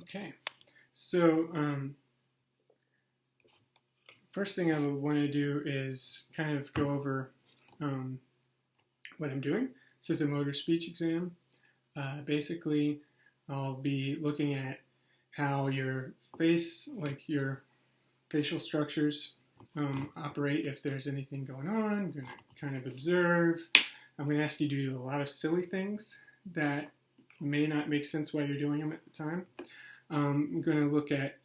Okay. So, first thing I would want to do is kind of go over um, what I'm doing. This is a motor speech exam. Basically, I'll be looking at how your face, like your facial structures, operate. If there's anything going on, I'm going to kind of observe. I'm going to ask you to do a lot of silly things that may not make sense while you're doing them at the time. I'm going to look at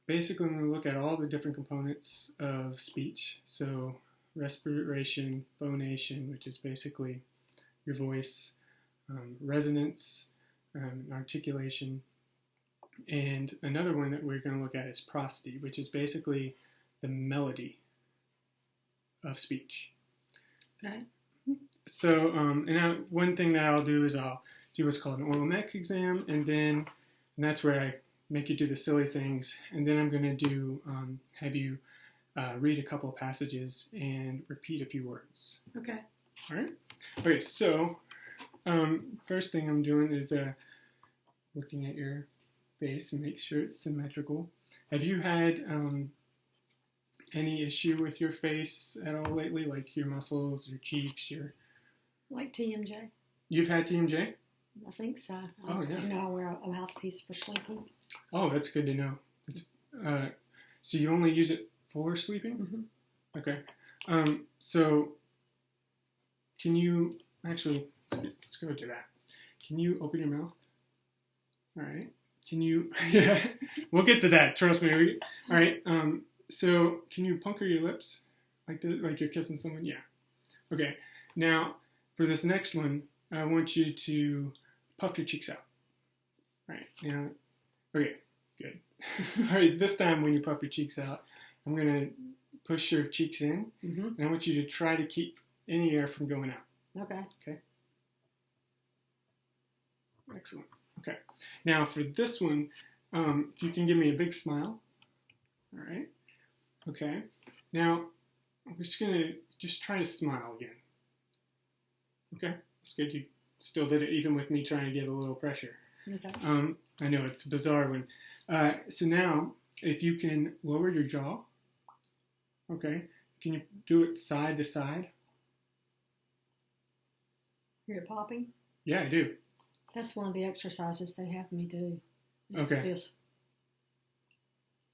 basically, I'm going to look at all the different components of speech. So, respiration, phonation, which is basically your voice, resonance, articulation, and another one that we're going to look at is prosody, which is basically the melody of speech. Okay. So, one thing that I'll do is I'll do what's called an oral neck exam, and that's where I make you do the silly things, and then I'm going to have you read a couple of passages and repeat a few words. Okay. All right? Okay, so first thing I'm doing is looking at your face and make sure it's symmetrical. Have you had any issue with your face at all lately, like your muscles, your cheeks, Like TMJ. You've had TMJ? I think so. Oh, yeah. You know, I wear a mouthpiece for sleeping. Oh, that's good to know. So you only use it for sleeping? Mm-hmm. Okay. So can you actually let's go to that. Can you open your mouth? All right. Can you? Yeah, we'll get to that. Trust me. All right. So can you pucker your lips like you're kissing someone? Yeah. Okay. Now for this next one, I want you to puff your cheeks out. All right. Now. Okay. Good. All right. This time when you puff your cheeks out, I'm gonna push your cheeks in, mm-hmm. and I want you to try to keep any air from going out. Okay. Okay. Excellent. Okay. Now for this one, if you can give me a big smile. All right. Okay. Now I'm just gonna try to smile again. Okay. That's good. You still did it even with me trying to get a little pressure. Okay. I know it's a bizarre one. So now, if you can lower your jaw. Okay. Can you do it side to side? You're popping? Yeah, I do. That's one of the exercises they have me do. Okay. This.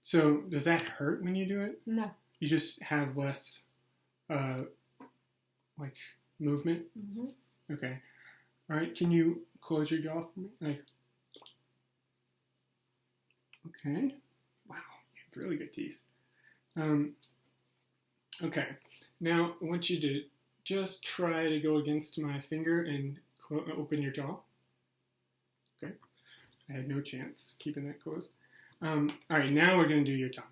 So does that hurt when you do it? No. You just have less, movement? Mm-hmm. Okay. All right. Can you close your jaw for me? Okay. Wow. You have really good teeth. Okay. Now I want you to just try to go against my finger and open your jaw. Okay. I had no chance keeping that closed. All right. Now we're going to do your tongue.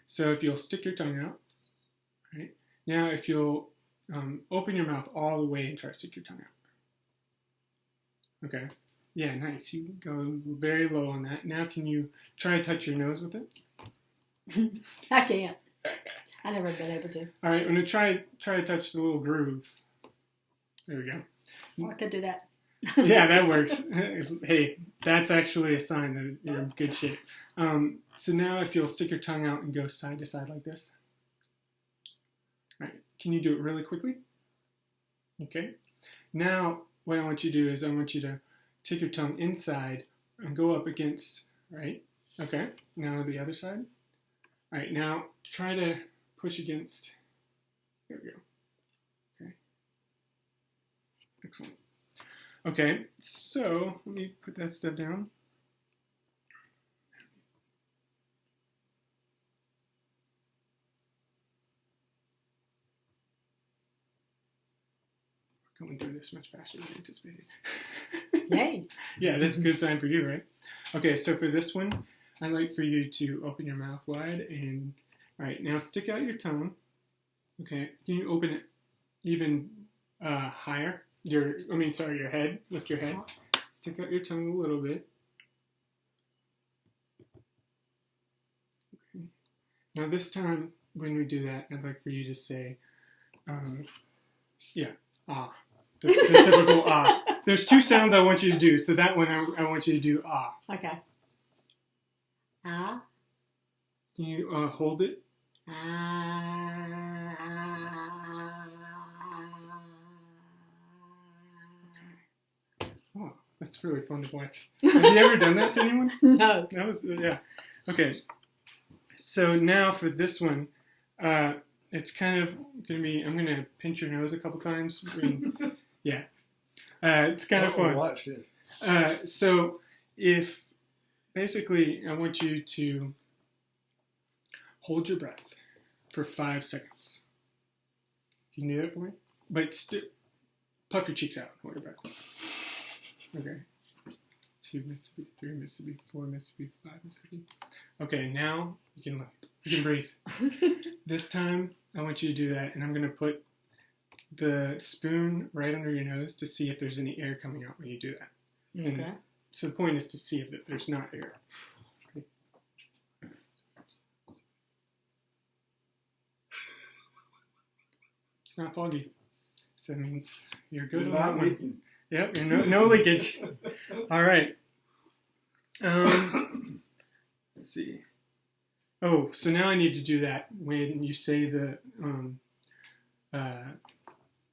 So if you'll stick your tongue out. All right. Now if you'll open your mouth all the way and try to stick your tongue out. Okay. Yeah, nice. You go very low on that. Now can you try to touch your nose with it? I can't. I never been able to. All right, I'm going to try to touch the little groove. There we go. Oh, I could do that. Yeah, that works. Hey, that's actually a sign that you're in good shape. So now if you'll stick your tongue out and go side to side like this. All right, can you do it really quickly? Okay. Now what I want you to do is I want you to take your tongue inside and go up against, right? Okay. Now the other side. All right, now try to push against. There we go. Okay. Excellent. Okay, so let me put that stuff down. We're going through this much faster than anticipated. Yay. Yeah, that's a good sign for you, right? Okay, so for this one, I'd like for you to open your mouth wide and, all right, now stick out your tongue. Okay, can you open it even higher? Your head. Lift your head. Stick out your tongue a little bit. Okay. Now this time, when we do that, I'd like for you to say, ah. The typical ah. There's two sounds I want you to do. So that one I want you to do ah. Okay. Ah. Can you hold it? Ah. Oh, that's really fun to watch. Have you ever done that to anyone? No. That was yeah. Okay. So now for this one, it's kind of gonna be. I'm gonna pinch your nose a couple times. Yeah. It's kind of fun. Watch this. So if basically I want you to hold your breath for 5 seconds. Can you do that for me? But puff your cheeks out. Hold your breath. Okay. 2 Mississippi, 3 Mississippi, 4 Mississippi, 5 Mississippi. Okay, now you can breathe. This time I want you to do that, and I'm going to put the spoon right under your nose to see if there's any air coming out when you do that. Okay. And so the point is to see if there's not air. It's not foggy. So that means you're good on that one. Yep, you're no leakage. All right. Let's see. Oh, so now I need to do that when you say the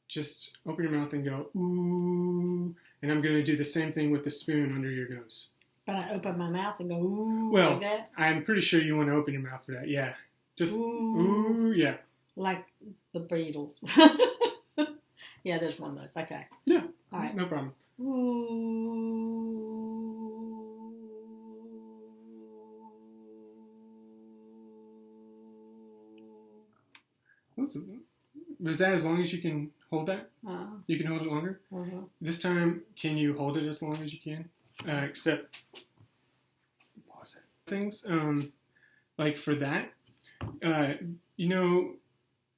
just open your mouth and go ooh, and I'm going to do the same thing with the spoon under your nose. But I open my mouth and go ooh Well, like that? I'm pretty sure you want to open your mouth for that. Yeah. Just Ooh. yeah. Like the Beatles. Yeah, there's one of those. Okay. Yeah. All right. No problem. Was that as long as you can hold that? You can hold it longer? This time, can you hold it as long as you can? Except, pause it. Things, like for that, you know,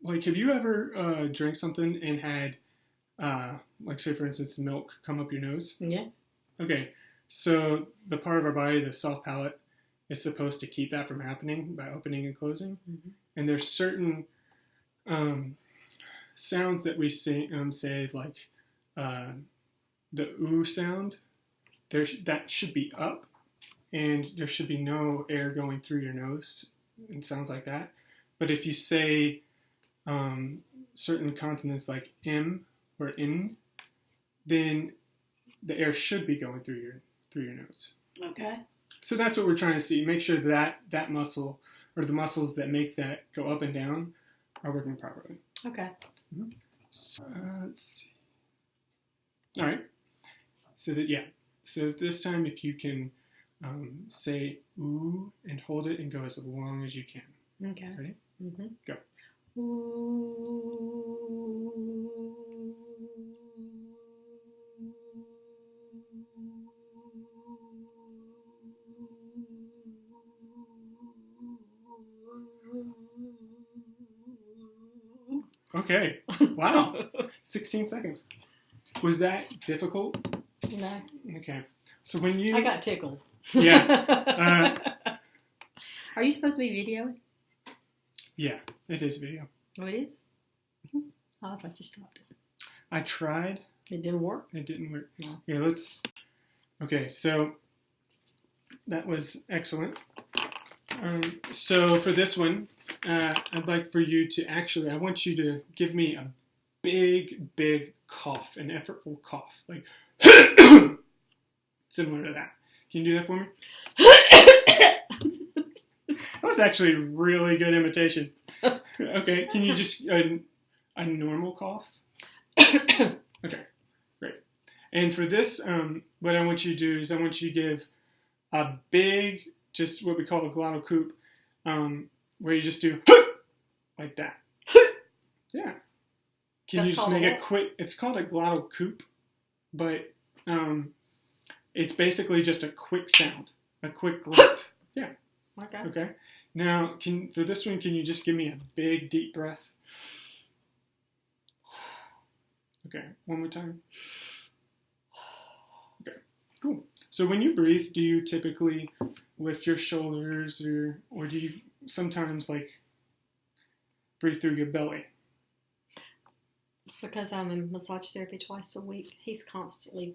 like have you ever drank something and had, like say for instance, milk come up your nose? Yeah. Okay, so the part of our body, the soft palate, is supposed to keep that from happening by opening and closing. Mm-hmm. And there's certain sounds that we say like the ooh sound. That should be up, and there should be no air going through your nose. It sounds like that. But if you say certain consonants like m or in, then the air should be going through your nose. Okay. So that's what we're trying to see. Make sure that muscle or the muscles that make that go up and down are working properly. Okay. Mm-hmm. So, let's see. All right. So this time, if you can say ooh and hold it and go as long as you can. Okay. Ready? Mm-hmm. Go. Ooh. Okay. Wow. 16 seconds. Was that difficult? No. Okay. So when you... I got tickled. Yeah. Are you supposed to be videoing? Yeah, it is video. Oh, it is? Mm-hmm. Oh, I thought you stopped it. I tried. It didn't work? It didn't work. No. Here, let's... Okay, so that was excellent. So for this one, I'd like for you to actually... I want you to give me a big, big cough, an effortful cough. Like, similar to that. Can you do that for me? That was actually a really good imitation. Okay, can you just... a normal cough? Okay, great. And for this, what I want you to do is I want you to give a big, just what we call a glottal coop, where you just do like that. Yeah. Can That's you just called make a it what? quick? It's called a glottal coop, but it's basically just a quick sound, a quick grunt. Yeah. Okay. Okay. Now, for this one, can you just give me a big, deep breath? Okay, one more time. Okay, cool. So when you breathe, do you typically lift your shoulders or do you sometimes like breathe through your belly? Because I'm in massage therapy twice a week, he's constantly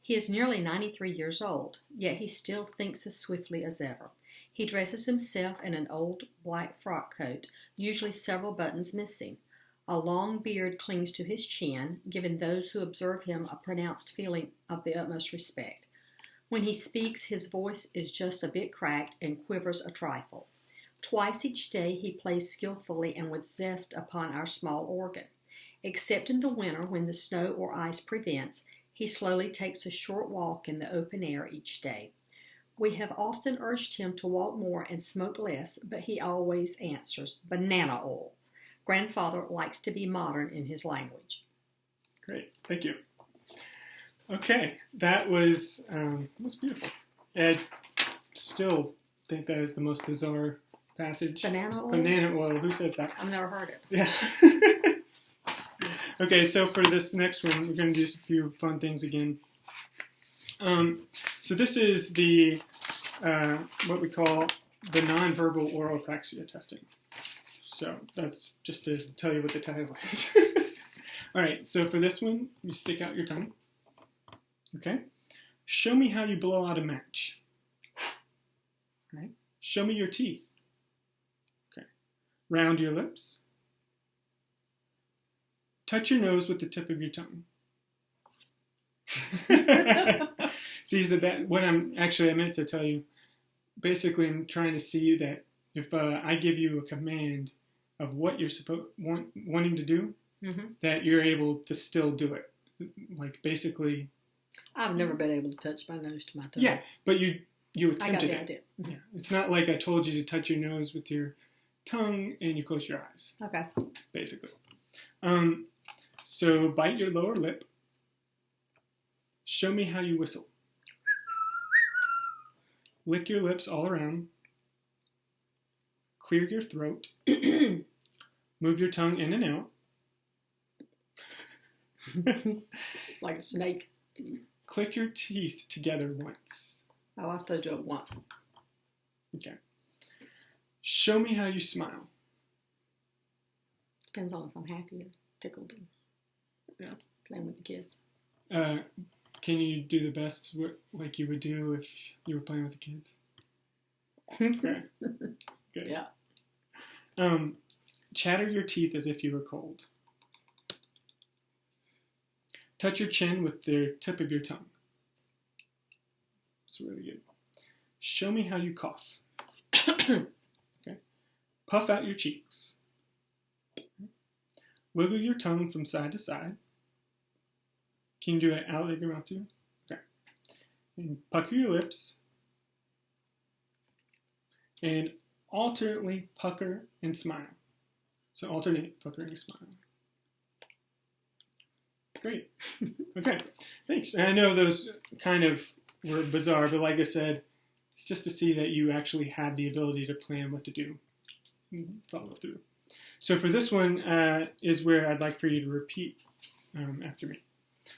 He is nearly 93 years old, yet he still thinks as swiftly as ever. He dresses himself in an old black frock coat, usually several buttons missing. A long beard clings to his chin, giving those who observe him a pronounced feeling of the utmost respect. When he speaks, his voice is just a bit cracked and quivers a trifle. Twice each day he plays skillfully and with zest upon our small organ. Except in the winter when the snow or ice prevents, he slowly takes a short walk in the open air each day. We have often urged him to walk more and smoke less, but he always answers, "Banana oil." Grandfather likes to be modern in his language. Great, thank you. Okay, that was beautiful. I still think that is the most bizarre passage. Banana oil? Banana oil, who says that? I've never heard it. Yeah. Okay, so for this next one, we're going to do a few fun things again. So this is the what we call the nonverbal oral apraxia testing. So that's just to tell you what the title is. All right, so for this one, you stick out your tongue. Okay. Show me how you blow out a match. All right. Show me your teeth. Okay. Round your lips. Touch your nose with the tip of your tongue. See, so that what I meant to tell you. Basically, I'm trying to see that if I give you a command of what you're wanting to do, that you're able to still do it. Like basically. I've never been able to touch my nose to my tongue. Yeah, but you attempted I got the it. Yeah, it's not like I told you to touch your nose with your tongue and you close your eyes. Okay. Basically. So bite your lower lip. Show me how you whistle. Lick your lips all around. Clear your throat. Move your tongue in and out. Like a snake. Click your teeth together once. Oh, I was supposed to do it once. Okay. Show me how you smile. Depends on if I'm happy or tickled. Yeah. Playing with the kids. Can you do the best like you would do if you were playing with the kids? Okay. Good. Yeah. Chatter your teeth as if you were cold. Touch your chin with the tip of your tongue. It's really good. Show me how you cough. Okay. Puff out your cheeks. Wiggle your tongue from side to side. Can you do it out of your mouth too? Okay. And pucker your lips. And alternately pucker and smile. So alternate pucker and smile. Great. Okay. Thanks. And I know those kind of were bizarre, but like I said, it's just to see that you actually have the ability to plan what to do and follow through. So for this one is where I'd like for you to repeat after me.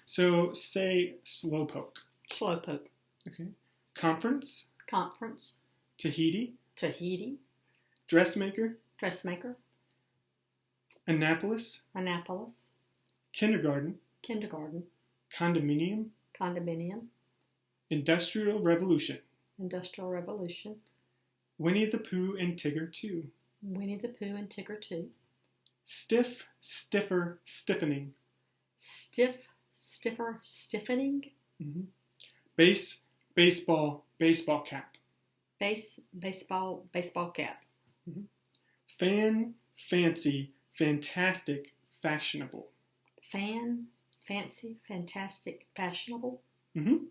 So say slowpoke. Slowpoke. Okay. Conference. Conference. Tahiti. Tahiti. Dressmaker. Dressmaker. Annapolis. Annapolis. Kindergarten. Kindergarten. Condominium. Condominium. Industrial Revolution. Industrial Revolution. Winnie the Pooh and Tigger 2. Winnie the Pooh and Tigger 2. Stiff, stiffer, stiffening. Stiff, stiffer, stiffening. Mm-hmm. Base, baseball, baseball cap. Base, baseball, baseball cap. Mm-hmm. Fan, fancy, fantastic, fashionable. Fan, fancy, fantastic, fashionable. Mm-hmm.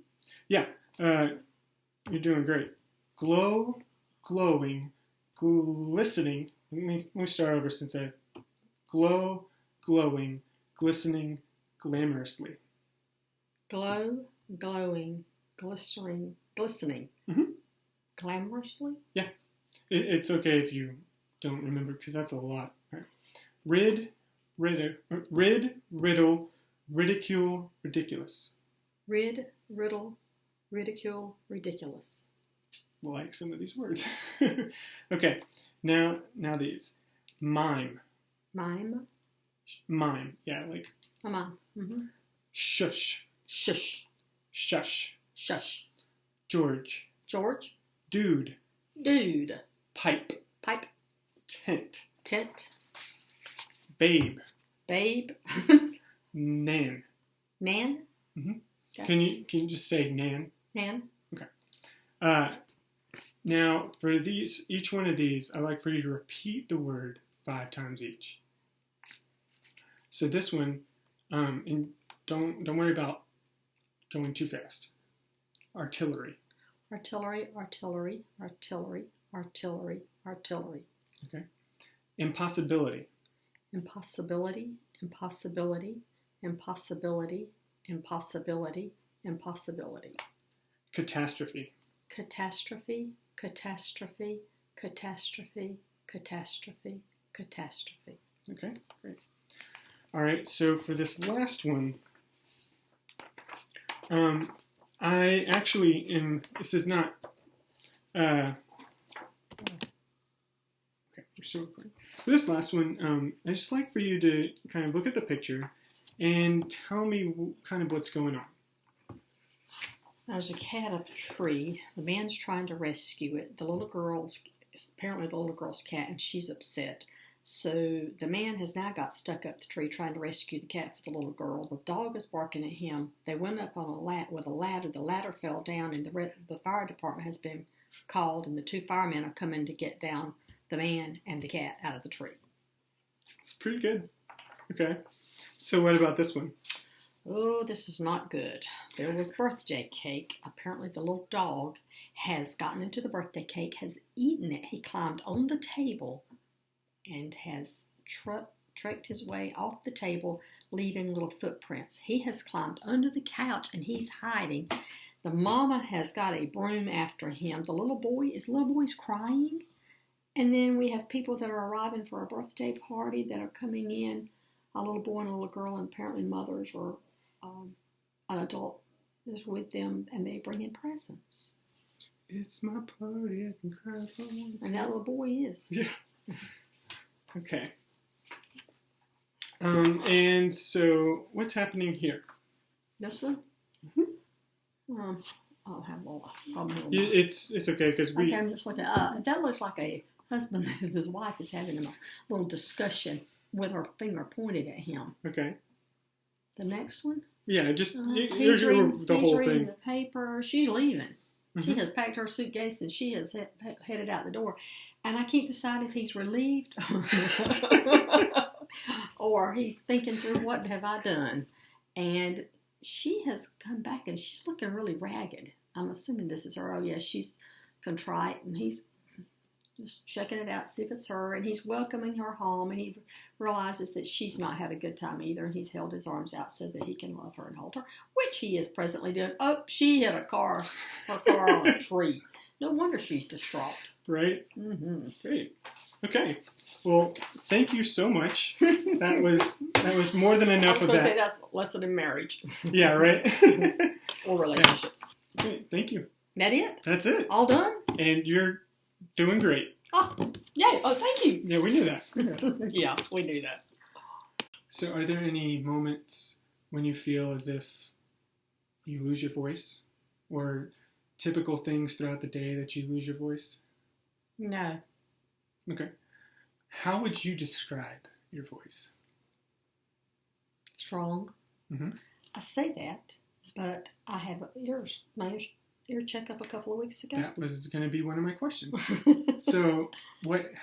Yeah, you're doing great. Glow, glowing, glistening. Let me start over since I glow, glowing, glistening, glamorously. Glow, glowing, glistening, glistening. Mm-hmm. Glamorously? Yeah. It's okay if you don't remember because that's a lot. Right. Rid, riddle, ridicule, ridiculous. Rid, riddle, ridicule, ridiculous. Like some of these words. Okay, now these. Mime. Mime. Mime, yeah, like. Mime. Mm-hmm. Shush. Shush. Shush. Shush. George. George. Dude. Dude. Pipe. Pipe. Tent. Tent. Babe. Babe. Nan. Nan. Mm-hmm. Okay. Can you just say Nan? Nan. Okay. Now for each one of these, I'd like for you to repeat the word 5 times each. So this one, and don't worry about going too fast. Artillery. Artillery. Artillery. Artillery. Artillery. Artillery. Okay. Impossibility. Impossibility. Impossibility. Impossibility. Impossibility. Impossibility. Catastrophe. Catastrophe. Catastrophe. Catastrophe. Catastrophe. Catastrophe. Okay, great. All right, so for this last one, I actually am, this is not, okay, we're still recording. For this last one, I'd just like for you to kind of look at the picture and tell me kind of what's going on. There's a cat up a tree. The man's trying to rescue it. Apparently the little girl's cat, and she's upset. So the man has now got stuck up the tree trying to rescue the cat for the little girl. The dog is barking at him. They went up on with a ladder. The ladder fell down, and the fire department has been called, and the 2 firemen are coming to get down the man and the cat out of the tree. It's pretty good. Okay. So what about this one? Oh, this is not good. There was birthday cake. Apparently the little dog has gotten into the birthday cake, has eaten it. He climbed on the table and has trekked his way off the table, leaving little footprints. He has climbed under the couch and he's hiding. The mama has got a broom after him. The little boy's crying. And then we have people that are arriving for a birthday party that are coming in, a little boy and a little girl, and apparently mothers or an adult is with them, and they bring in presents. It's my party, I can cry for one. And that little boy is. Yeah. Okay. And so what's happening here? This one? Mm-hmm. I'll have a little problem. It's okay because Okay, I'm just looking. That looks like a husband and his wife is having a little discussion with her finger pointed at him. Okay. The next one? Yeah, just he's reading the whole reading thing. the paper. She's leaving. Mm-hmm. She has packed her suitcase and she has headed out the door. And I can't decide if he's relieved or he's thinking through what have I done. And she has come back and she's looking really ragged. I'm assuming this is her. Oh, yes, she's contrite and he's just checking it out, see if it's her. And he's welcoming her home and he realizes that she's not had a good time either. And he's held his arms out so that he can love her and hold her, which he is presently doing. Oh, she hit her car on a tree. No wonder she's distraught. Right? Mm-hmm. Great. Okay. Well, thank you so much. That was more than enough of that. I was going to say that's lesson in marriage. Yeah, right? Or relationships. Okay, thank you. That it? That's it. All done? And you're doing great. Oh, yay. Oh, thank you. Yeah, we knew that. Yeah, we knew that. So are there any moments when you feel as if you lose your voice? Or typical things throughout the day that you lose your voice? No. Okay. How would you describe your voice? Strong. Mm-hmm. I say that, but I had my ear checkup a couple of weeks ago. That was going to be one of my questions. So, do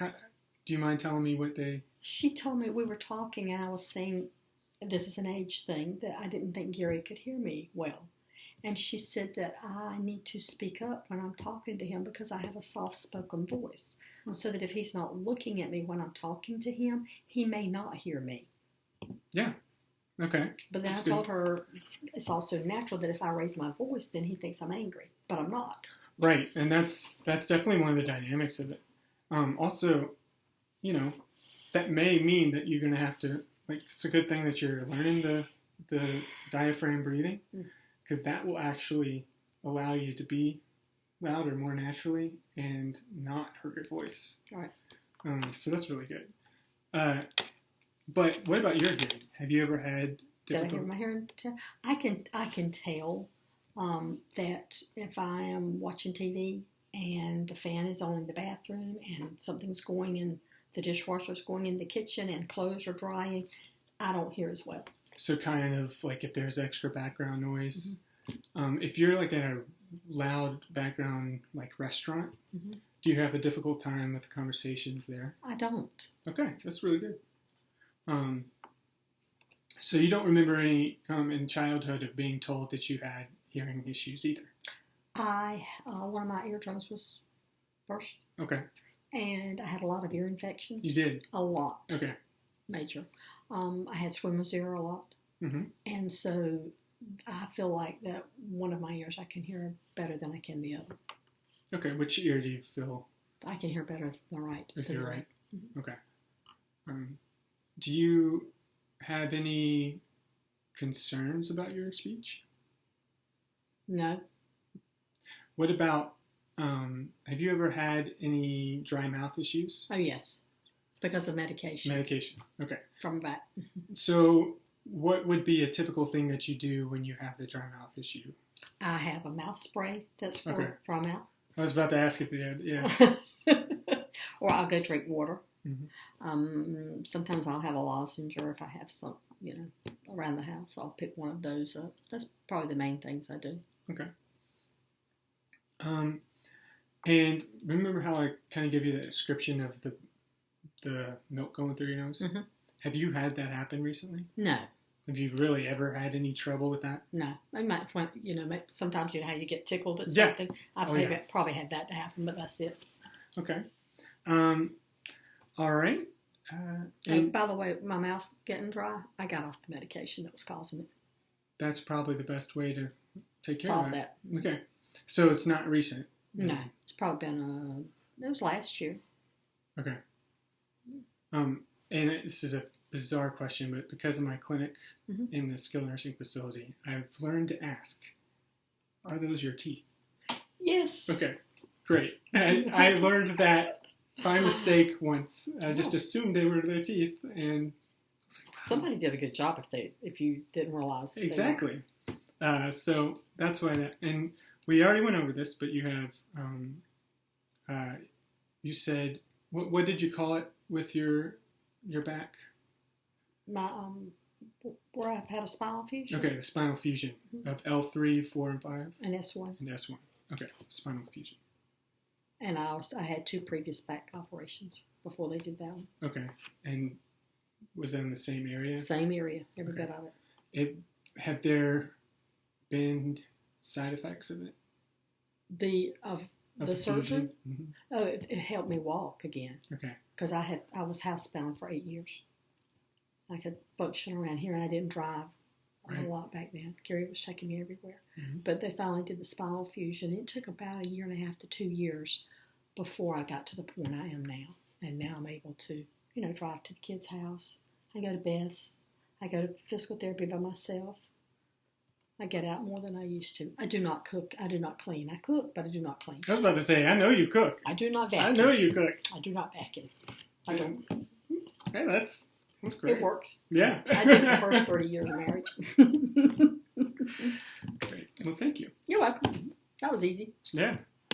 you mind telling me what they... She told me, we were talking and I was saying, this is an age thing, that I didn't think Gary could hear me well. And she said that I need to speak up when I'm talking to him because I have a soft-spoken voice. So that if he's not looking at me when I'm talking to him, he may not hear me. Yeah. Okay. But then I told her it's also natural that if I raise my voice, then he thinks I'm angry. But I'm not. Right. And that's definitely one of the dynamics of it. Also, that may mean that you're going to have to, it's a good thing that you're learning the diaphragm breathing. Because that will actually allow you to be louder more naturally and not hurt your voice. All right. So that's really good. But what about your hearing? Have you ever had Did I hear my hearing? I can tell that if I am watching TV and the fan is on in the bathroom and something's going in, the dishwasher's going in the kitchen and clothes are drying, I don't hear as well. So kind of like if there's extra background noise, if you're like at a loud background like restaurant, do you have a difficult time with conversations there? I don't. Okay, that's really good. So you don't remember any in childhood of being told that you had hearing issues either? One of my eardrums was burst. Okay. And I had a lot of ear infections. You did? A lot. Okay. Major. I had swimmer's ear a lot. And so I feel like that one of my ears I can hear better than I can the other. Okay, which ear do you feel? I can hear better the right. If you're right. Okay. Do you have any concerns about your speech? No. What about, have you ever had any dry mouth issues? Oh, yes. Because of medication. Medication, okay. From that. So what would be a typical thing that you do when you have the dry mouth issue? I have a mouth spray that's for dry mouth. I was about to ask if you had, yeah. Or I'll go drink water. Sometimes I'll have a lozenge, or if I have some, around the house, I'll pick one of those up. That's probably the main things I do. Okay. And remember how I kind of gave you the description of the milk going through your nose? Have you had that happen recently? No. Have you really ever had any trouble with that? No. I might, sometimes how you get tickled at something. I probably had that to happen, but that's it. Okay. All right. And by the way, my mouth getting dry, I got off the medication that was causing it. That's probably the best way to take care of of that. Okay. So it's not recent? No. It's probably been, it was last year. Okay. And this is a bizarre question, but because of my clinic in the skilled nursing facility, I've learned to ask, are those your teeth? Yes. Okay. Great. I learned that by mistake once. I just assumed they were their teeth, and somebody did a good job if you didn't realize. Exactly. So that's why that, and we already went over this, but you have, you said, what did you call it with your back? My where I've had a spinal fusion. Okay, the spinal fusion of L3, 4, and 5. And S1. And S1. Okay, spinal fusion. And I had 2 previous back operations before they did that one. Okay, and was that in the same area? Same area, every bit of it. Have there been side effects of it? The surgery? Oh, it helped me walk again. Okay. Because I was housebound for 8 years. I could function around here, and I didn't drive a whole lot back then. Gary was taking me everywhere. But they finally did the spinal fusion. It took about 1.5 to 2 years before I got to the point I am now. And now I'm able to, drive to the kids' house. I go to Beth's. I go to physical therapy by myself. I get out more than I used to. I do not cook. I do not clean. I cook, but I do not clean. I was about to say, I know you cook. I do not vacuum. I know you cook. I do not vacuum. I don't. Hey, that's great. It works. Yeah. I did the first 30 years of marriage. Great. Well, thank you. You're welcome. That was easy. Yeah.